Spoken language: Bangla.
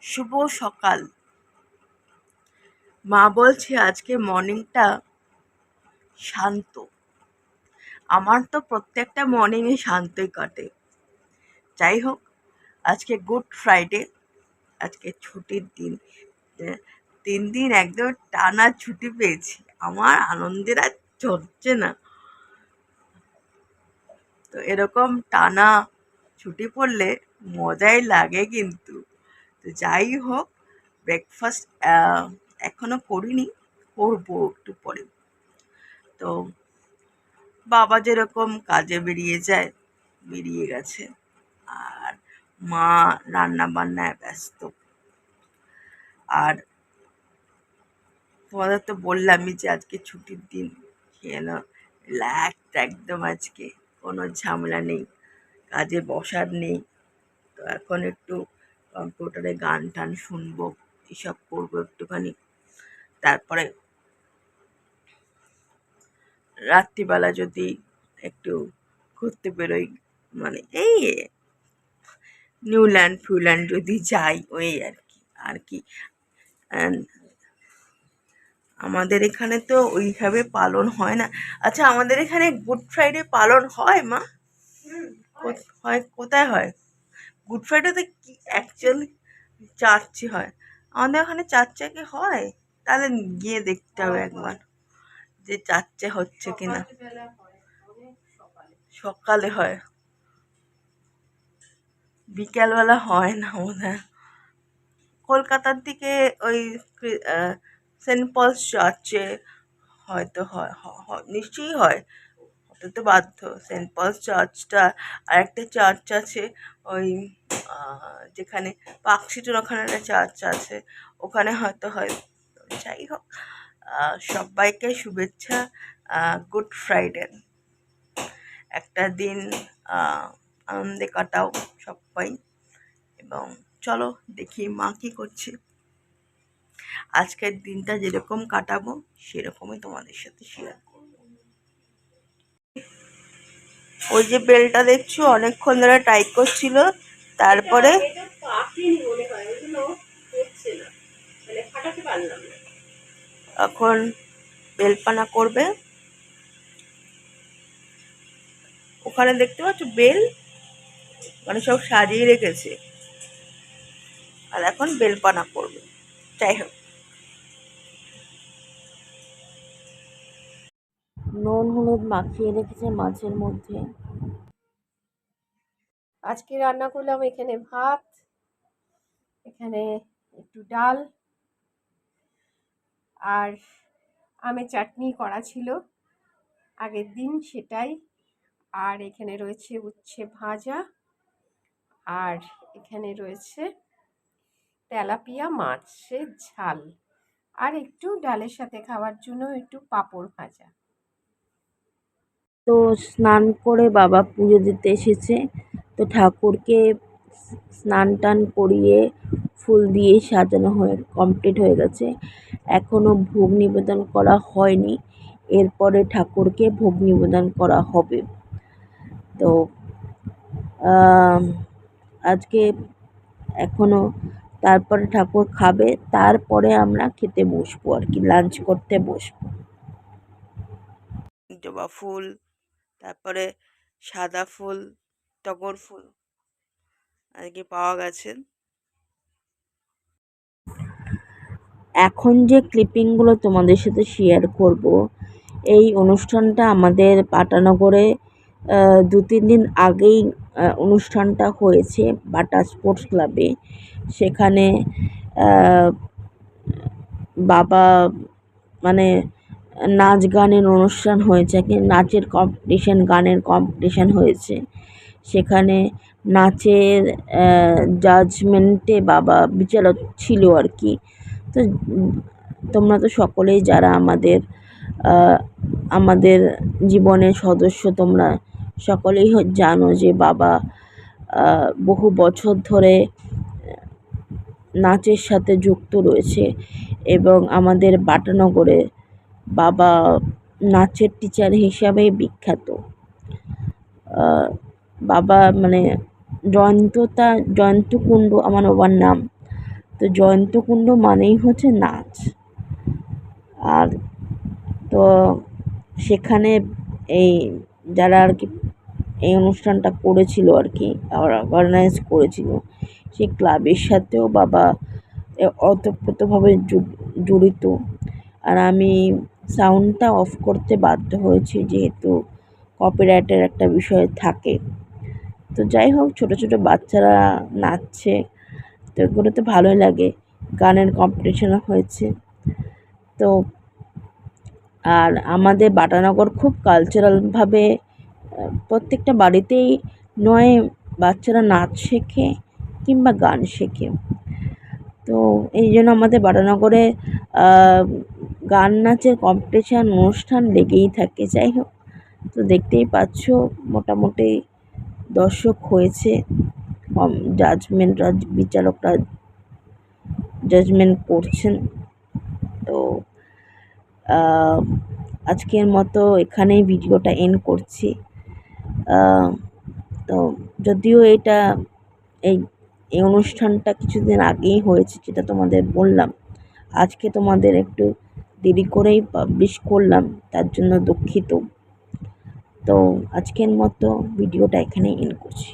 শুভ সকাল। মা বলছে আজকে মর্নিংটা শান্ত। আমার তো প্রত্যেকটা মর্নিংয়ে শান্তই কাটে। যাই হোক, আজকে গুড ফ্রাইডে, আজকে ছুটির দিন। 3 দিন একদম টানা ছুটি পেয়েছি। আমার আনন্দের আর চলছে না। তো এরকম টানা ছুটি পড়লে মজাই লাগে কিন্তু। তো যাই হোক, ব্রেকফাস্ট এখনো করিনি, করবো একটু পরে। তো বাবা যেরকম কাজে বেরিয়ে গেছে, আর মা রান্না বান্নায় ব্যস্ত। আর তোমাদের তো বললামই যে আজকে ছুটির দিন, রিল্যাক্স একদম। আজকে কোনো ঝামেলা নেই, কাজে বসার নেই। তো এখন একটু কম্পিউটারে গান টান শুনবো, এসব করবো একটুখানি। তারপরে রাত্রিবেলা যদি একটু ঘুরতে বেরোই, মানে এই নিউল্যান্ড ফিউল্যান্ড যদি যাই, ওই আর কি। And আমাদের এখানে তো ওইভাবে পালন হয় না। আচ্ছা, আমাদের এখানে গুড ফ্রাইডে পালন হয় মা? হয় কোথায় হয়? গুড ফ্রাইডেতে কি অ্যাকচুয়ালি চার্চে হয়? আমাদের ওখানে চার্চে কি হয়? তাহলে গিয়ে দেখতে হবে একবার যে চার্চে হচ্ছে কিনা। সকালে হয়, বিকেলবেলা হয় না বোধহয়। কলকাতার দিকে ওই সেন্ট পলস চার্চে হয়তো হয়, নিশ্চয়ই হয়, হতে তো বাধ্য। সেন্ট পলস চার্চটা, আর একটা চার্চ আছে ওই যেখানে পার্কস্ট্রিটের ওখানে একটা চার্চ আছে, ওখানে হয়তো হয়। যাই হোক, সবাইকে শুভেচ্ছা গুড ফ্রাইডে। একটা দিন আনন্দে কাটাও সবাই। এবং চলো দেখি মা কী করছে। আজকের দিনটা যেরকম কাটাবো সেরকমই তোমাদের সাথে শেয়ার করবো। ওই যে বেলটা দেখছো, অনেকক্ষণ ধরে টাইপ করছিল, তারপরে এখন বেলপানা করবে। ওখানে দেখতে পাচ্ছ বেল, মানে সব সাজিয়ে রেখেছে, আর এখন বেলপানা করবে। যাই হোক, নুন হলুদ মাখিয়ে রেখেছে মাছের মধ্যে। আজকে রান্না করলাম এখানে ভাত, এখানে একটু ডাল, আর আমের চাটনি করা ছিল আগের দিন, সেটাই। আর এখানে রয়েছে উচ্ছে ভাজা, আর এখানে রয়েছে তেলাপিয়া মাছের ঝাল, আর একটু ডালের সাথে খাওয়ার জন্য একটু পাঁপড় ভাজা। তো স্নান করে বাবা পুজো দিতে এসেছে। তো ঠাকুরকে স্নান টান করিয়ে ফুল দিয়ে সাজানো হয়ে কমপ্লিট হয়ে গেছে। এখনও ভোগ নিবেদন করা হয়নি, এরপরে ঠাকুরকে ভোগ নিবেদন করা হবে। তো আজকে এখনও, তারপরে ঠাকুর খাবে, তারপরে আমরা খেতে বসবো আর কি, লাঞ্চ করতে বসবো। জবা ফুল, তারপরে সাদা ফুল, টগর ফুল আজকে পাওয়া গেছে। এখন যে ক্লিপিংগুলো তোমাদের সাথে শেয়ার করব, এই অনুষ্ঠানটা আমাদের পাটানগরে 2-3 দিন আগেই অনুষ্ঠানটা হয়েছে বাটা স্পোর্টস ক্লাবে। সেখানে বাবা মানে নাচ গানের অনুষ্ঠান হয়েছে, নাচের কম্পিটিশান, গানের কম্পিটিশান হয়েছে। সেখানে নাচের জাজমেন্টে বাবা বিচারক ছিল আর কি। তো তোমরা তো সকলেই যারা আমাদের জীবনের সদস্য, তোমরা সকলেই জানো যে বাবা বহু বছর ধরে নাচের সাথে যুক্ত রয়েছে, এবং আমাদের বাটানগরে বাবা নাচের টিচার হিসাবেই বিখ্যাত। বাবা মানে জয়ন্ত কুণ্ডু আমার বাবার নাম। তো জয়ন্তকুণ্ড মানেই হচ্ছে নাচ। আর তো সেখানে এই যারা আর কি এই অনুষ্ঠানটা করেছিল আর কি, অর্গানাইজ করেছিল, সেই ক্লাবের সাথেও বাবা ওতপ্রোতভাবে জড়িত। আর আমি সাউন্ডটা অফ করতে বাধ্য হয়েছি, যেহেতু কপিরাইটের একটা বিষয় থাকে। তো যাই হোক, ছোটো ছোটো বাচ্চারা নাচছে, তো এগুলো তো ভালোই লাগে। গানের কম্পিটিশনও হয়েছে। তো আর আমাদের বাটানগর খুব কালচারালভাবে প্রত্যেকটা বাড়িতেই নয় বাচ্চারা নাচ শেখে কিংবা গান শেখে। তো এই জন্য আমাদের বাটানগরে গান নাচের কম্পিটিশান অনুষ্ঠান লেগেই থাকে। যাই হোক, তো দেখতেই পাচ্ছ মোটামুটি দর্শক হয়েছে, বিচারকরা জাজমেন্ট করছেন। তো আজকের মতো এখানেই ভিডিওটা এন্ড করছি। তো যদিও এই এই অনুষ্ঠানটা কিছুদিন আগেই হয়েছে, যেটা তোমাদের বললাম, আজকে তোমাদের একটু দেরি করেই পাবলিশ করলাম, তার জন্য দুঃখিত। তো আজকের মতো ভিডিওটা এখানেই এন্ড করছি।